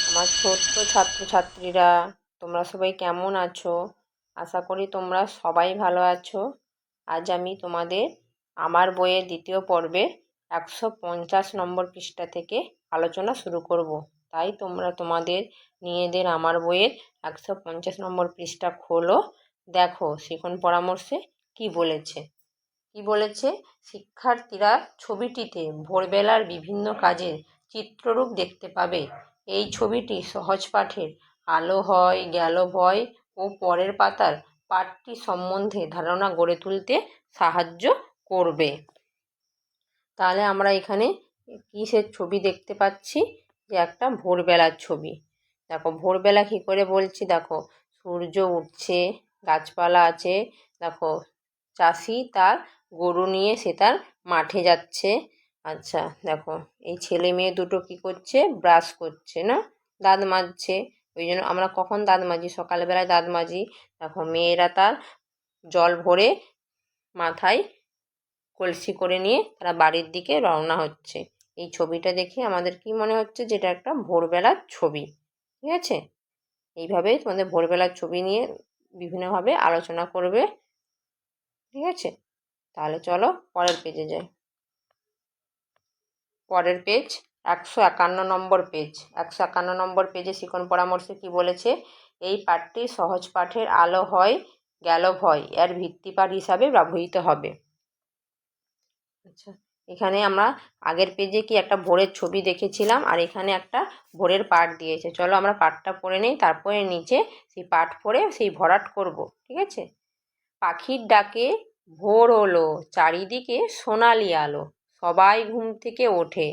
আমার ছোট্ট ছাত্রছাত্রীরা, তোমরা সবাই কেমন আছো? আশা করি তোমরা সবাই ভালো আছো। আজ আমি তোমাদের আমার বইয়ের দ্বিতীয় পর্বে 150 নম্বর পৃষ্ঠা থেকে আলোচনা শুরু করব। তাই তোমরা তোমাদের নিজেদের আমার বইয়ের 150 নম্বর পৃষ্ঠা খোলো, দেখো শিখন পরামর্শে কি বলেছে। শিক্ষার্থীরা ছবিটিতে ভোরবেলার বিভিন্ন কাজের চিত্ররূপ দেখতে পাবে। এই ছবিটি সহজ পাঠের আলো হয় গেল ভয় ও পরের পাতার পাঠটি সম্বন্ধে ধারণা গড়ে তুলতে সাহায্য করবে। তাহলে আমরা এখানে কিসের ছবি দেখতে পাচ্ছি? যে একটা ভোরবেলার ছবি। দেখো ভোরবেলা কী করে বলছি, দেখো সূর্য উঠছে, গাছপালা আছে, দেখো চাষি তার গরু নিয়ে সে তার মাঠে যাচ্ছে। আচ্ছা দেখো এই ছেলে মেয়ে দুটো কী করছে? ব্রাশ করছে, না দাঁত মাজছে। ওই জন্য আমরা কখন দাঁত মাজি? সকালবেলায় দাঁত মাজি। দেখো মেয়েরা তার জল ভরে মাথায় কলসি করে নিয়ে তারা বাড়ির দিকে রওনা হচ্ছে। এই ছবিটা দেখে আমাদের কি মনে হচ্ছে? যেটা একটা ভোরবেলার ছবি। ঠিক আছে, এইভাবেই তোমাদের ভোরবেলার ছবি নিয়ে বিভিন্নভাবে আলোচনা করবে। ঠিক আছে, তাহলে চলো পরের পেজে যাই। পরের পেজ 151 নম্বর পেজ। 151 নম্বর পেজে শিখন পরামর্শে কি বলেছে? এই পাঠটি সহজ পাঠের আলো হয় গেল ভয় এর ভিত্তিপাঠ হিসাবে ব্যবহৃত হবে। আচ্ছা, এখানে আমরা আগের পেজে কি একটা ভোরের ছবি দেখেছিলাম, আর এখানে একটা ভোরের পাঠ দিয়েছে। চলো আমরা পাঠটা পড়ে নেই, তারপরে নিচে সেই পাঠ পড়ে সেই ভরাট করব। ঠিক আছে। পাখির ডাকে ভোর হলো, চারিদিকে সোনালি আলো, সবাই ঘুম থেকে ওঠে,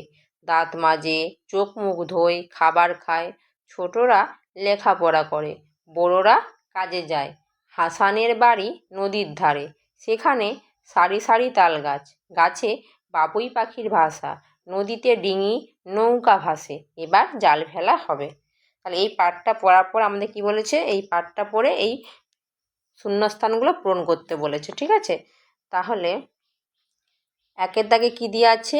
দাঁত মাজে, চোখ মুখ ধোয়, খাবার খায়, ছোটরা লেখাপড়া করে, বড়োরা কাজে যায়। হাসানের বাড়ি নদীর ধারে, সেখানে সারি সারি তাল গাছ, গাছে বাবুই পাখির বাসা, নদীতে ডিঙি নৌকা ভাসে, এবার জাল ফেলা হবে। তাহলে এই পাঠটা পড়ার পর আমাদের কি বলেছে? এই পাঠটা পড়ে এই শূন্যস্থানগুলো পূরণ করতে বলেছে। ঠিক আছে, তাহলে একের দাগে কি দিয়ে আছে?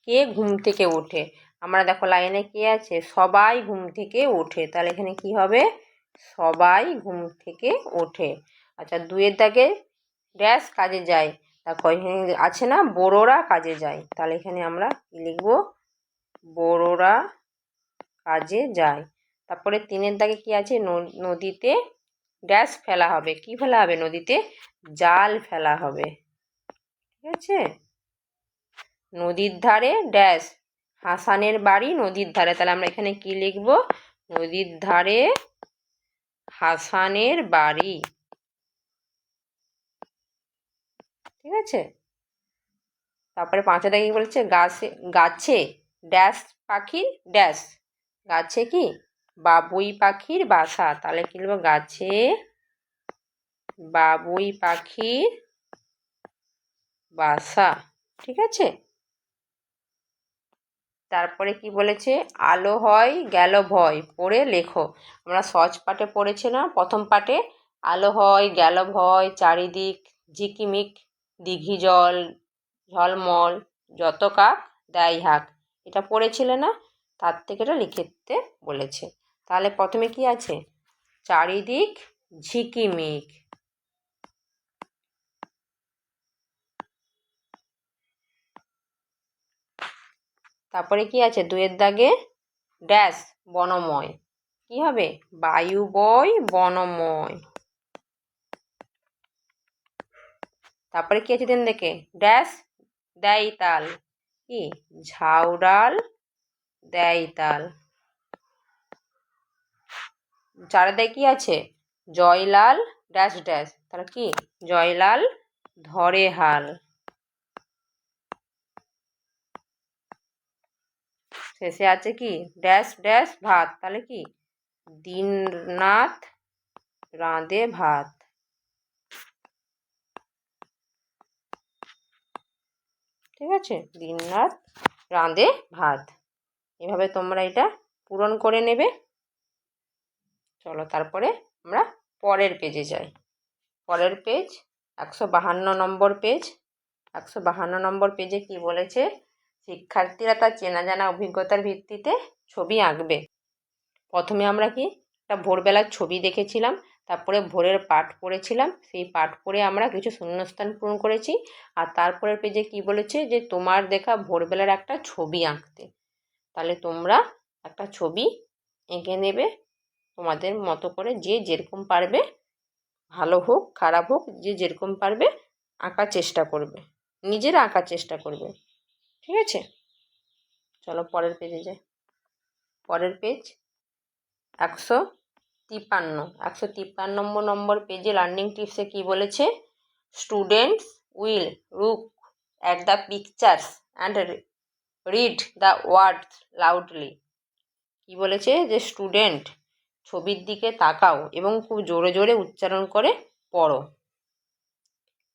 কে ঘুম থেকে ওঠে। আমরা দেখো লাইনে কে আছে? সবাই ঘুম থেকে ওঠে। তাহলে এখানে কি হবে? সবাই ঘুম থেকে ওঠে। আচ্ছা, দুইয়ের দাগে ড্যাশ কাজে যায়। দেখো এখানে আছে না, বড়োরা কাজে যায়। তাহলে এখানে আমরা কি লিখবো? বড়োরা কাজে যায়। তারপরে তিনের দাগে কি আছে? নদীতে ড্যাশ ফেলা হবে। কি ফেলা হবে? নদীতে জাল ফেলা হবে। ঠিক আছে, নদীর ধারে ড্যাশ, হাসানের বাড়ি নদীর ধারে। তাহলে আমরা এখানে কি লিখব? নদীর ধারে হাসানের বাড়ি। ঠিক আছে, তারপরে পাঁচের দাগে কি বলেছে? গাছে ড্যাশ পাখির ড্যাশ, গাছে কি বাবুই পাখির বাসা। তাহলে কি লিখব? গাছে বাবুই পাখির বাসা। ঠিক আছে, তারপরে কি বলেছে? আলো হয় গেল ভয় পড়ে লেখো। আমরা সহজ পাঠে পড়েছি না, প্রথম পাঠে আলো হয় গেল ভয়, চারিদিক ঝিকিমিক দিঘি জল ঝলমল, যত কাক দেয় হাঁক, এটা পড়েছিলে না? তার থেকে এটা লিখতে বলেছে। তাহলে প্রথমে কি আছে? চারিদিক ঝিকিমিক, তারপরে কি আছে? দুয়ের দাগে ড্যাশ বনময়, কি হবে? বায়ু বয় বনময়। তারপরে কি আছে? তিন দেখে ড্যাশ দেয় তাল, কি ঝাউডাল দেয় তাল। চারিদিকে কি আছে? জয়লাল ড্যাশ ড্যাশ, তাহলে কি জয়লাল ধরে হাল। শেষে আছে কি? ড্যাশ ড্যাশ ভাত, তাহলে কি দীননাথ রাঁধে ভাত। ঠিক আছে, দীননাথ রাঁধে ভাত। এভাবে তোমরা এটা পূরণ করে নেবে। চলো তারপরে আমরা পরের পেজে যাই। পরের পেজ 152 নম্বর পেজ। 152 নম্বর পেজে কি বলেছে? শিক্ষার্থীরা তার চেনা জানা অভিজ্ঞতার ভিত্তিতে ছবি আঁকবে। প্রথমে আমরা কি একটা ভোরবেলার ছবি দেখেছিলাম, তারপরে ভোরের পাঠ পড়েছিলাম, সেই পাঠ পড়ে আমরা কিছু শূন্যস্থান পূরণ করেছি। আর তারপরের পেজে কি বলেছে যে তোমার দেখা ভোরবেলার একটা ছবি আঁকতে। তাহলে তোমরা একটা ছবি এঁকে নেবে তোমাদের মতো করে, যে যেরকম পারবে, ভালো হোক খারাপ হোক, যে যেরকম পারবে আঁকার চেষ্টা করবে, নিজেরা আঁকার চেষ্টা করবে। ঠিক আছে, চলো পরের পেজে যাই। পরের পেজ 153 নম্বর পেজে লার্নিং টিপসে কি বলেছে, students will look at the pictures and read the words loudly. কি বলেছে যে স্টুডেন্ট ছবির দিকে তাকাও এবং খুব জোরে জোরে উচ্চারণ করে পড়ো।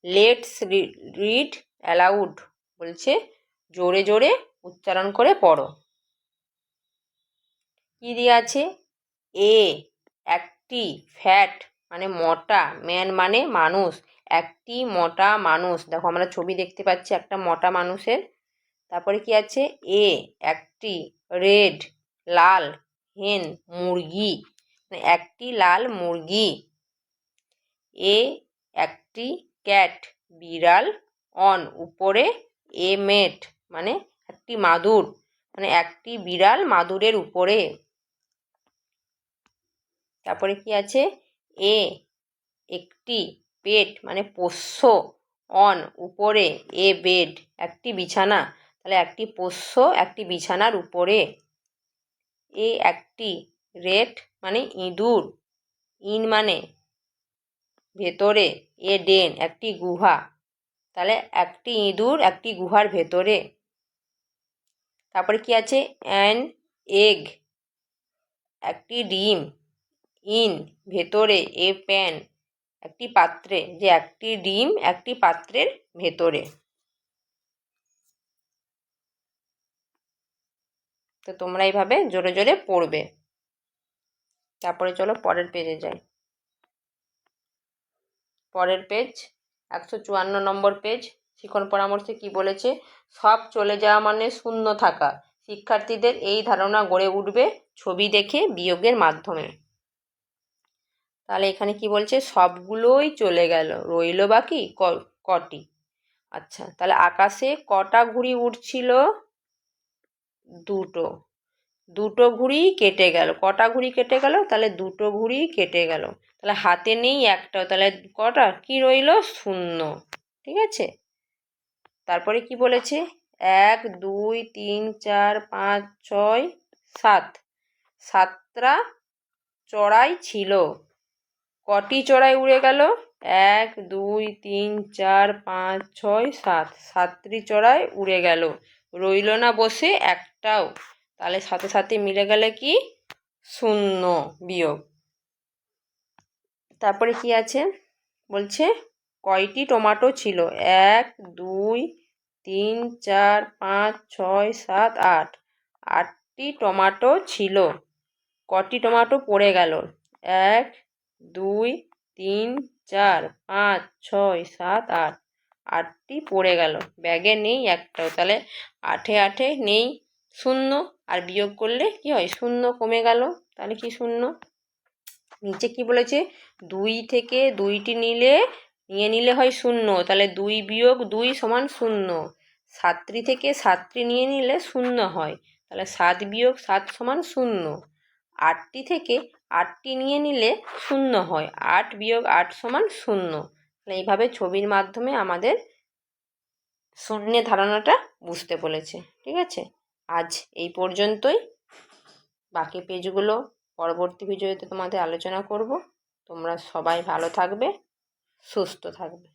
লেটস রিড অ্যালাউড বলছে জোরে জোরে উচ্চারণ করে পড়ো। কি দিয়ে আছে, এ একটি ফ্যাট মানে মোটা, ম্যান মানে মানুষ, একটি মোটা মানুষ। দেখো আমরা ছবি দেখতে পাচ্ছি একটা মোটা মানুষের। তারপরে কি আছে, এ একটি রেড লাল হেন মুরগি, একটি লাল মুরগি। এ একটি ক্যাট বিড়াল, অন উপরে, এ মেট মানে একটি মাদুর, মানে একটি বিড়াল মাদুরের উপরে। তারপরে কি আছে, এ একটি পেট মানে পোষ্য, অন উপরে, এ বেড একটি বিছানা, তাহলে একটি পোষ্য একটি বিছানার উপরে। এ একটি রেট মানে ইঁদুর, ইন মানে ভেতরে, এ ডেন একটি গুহা, তাহলে একটি ইঁদুর একটি গুহার ভেতরে। তারপরে কি আছে, অ্যান এগ একটি ডিম, ইন ভেতরে, এ প্যান একটি পাত্রে, যে একটি ডিম একটি পাত্রের ভেতরে। তো তোমরা এইভাবে জোরে জোরে পড়বে। তারপরে চলো পরের পেজে যাই। পরের পেজ 154 নম্বর পেজ, শিখন পরামর্শে কি বলেছে, সব চলে যাওয়া মানে শূন্য থাকা। শিক্ষার্থীদের এই ধারণা গড়ে উঠবে ছবি দেখে বিয়োগের মাধ্যমে। তাহলে এখানে কি বলছে, সবগুলোই চলে গেল, রইল বাকি কটি। আচ্ছা, তাহলে আকাশে কটা ঘুড়ি উড়ছিল, দুটো ঘুড়ি কেটে গেল। কটা ঘুড়ি কেটে গেল, তাহলে দুটো ঘুড়ি কেটে গেল। তাহলে হাতে নেই একটাও, তাহলে কটা কি রইল, শূন্য। ঠিক আছে, তারপরে কি বলেছে, 1 2 3 4 5 6 7 সাতটা চড়াই ছিল। কটি চড়াই উড়ে গেল, 1 2 3 4 5 6 7 সাতটি চড়াই উড়ে গেল, রইল না বসে একটাও। তাহলে সাথে সাথে মিলে গেলে কি, শূন্য বিয়োগ। তারপরে কি আছে বলছে, কয়টি টমেটো ছিল, 1 2 3 4 5 6 7 8 8টি টমেটো ছিল। কটি টমেটো পড়ে গেল, 1 2 3 4 5 6 7 8 8টি পড়ে গেল, ব্যাগে নেই একটাও। তাহলে 8 8 নেই শূন্য, আর বিয়োগ করলে কি হয়, শূন্য কমে গেল। তাহলে কি শূন্য। নিচে কি বলেছে, 2 থেকে 2টি নিয়ে নিলে হয় শূন্য, তাহলে 2 বিয়োগ 2 সমান শূন্য। 7টি থেকে 7টি নিয়ে নিলে শূন্য হয়, তাহলে 7 বিয়োগ 7 সমান শূন্য। 8টি থেকে 8টি নিয়ে নিলে শূন্য হয়, 8 বিয়োগ 8 সমান শূন্য। তাহলে এইভাবে ছবির মাধ্যমে আমাদের শূন্যের ধারণাটা বুঝতে বলেছে। ঠিক আছে, আজ এই পর্যন্তই। বাকি পেজগুলো পরবর্তী ভিডিওতে তোমাদের আলোচনা করব। তোমরা সবাই ভালো থাকবে, সুস্থ থাকবে।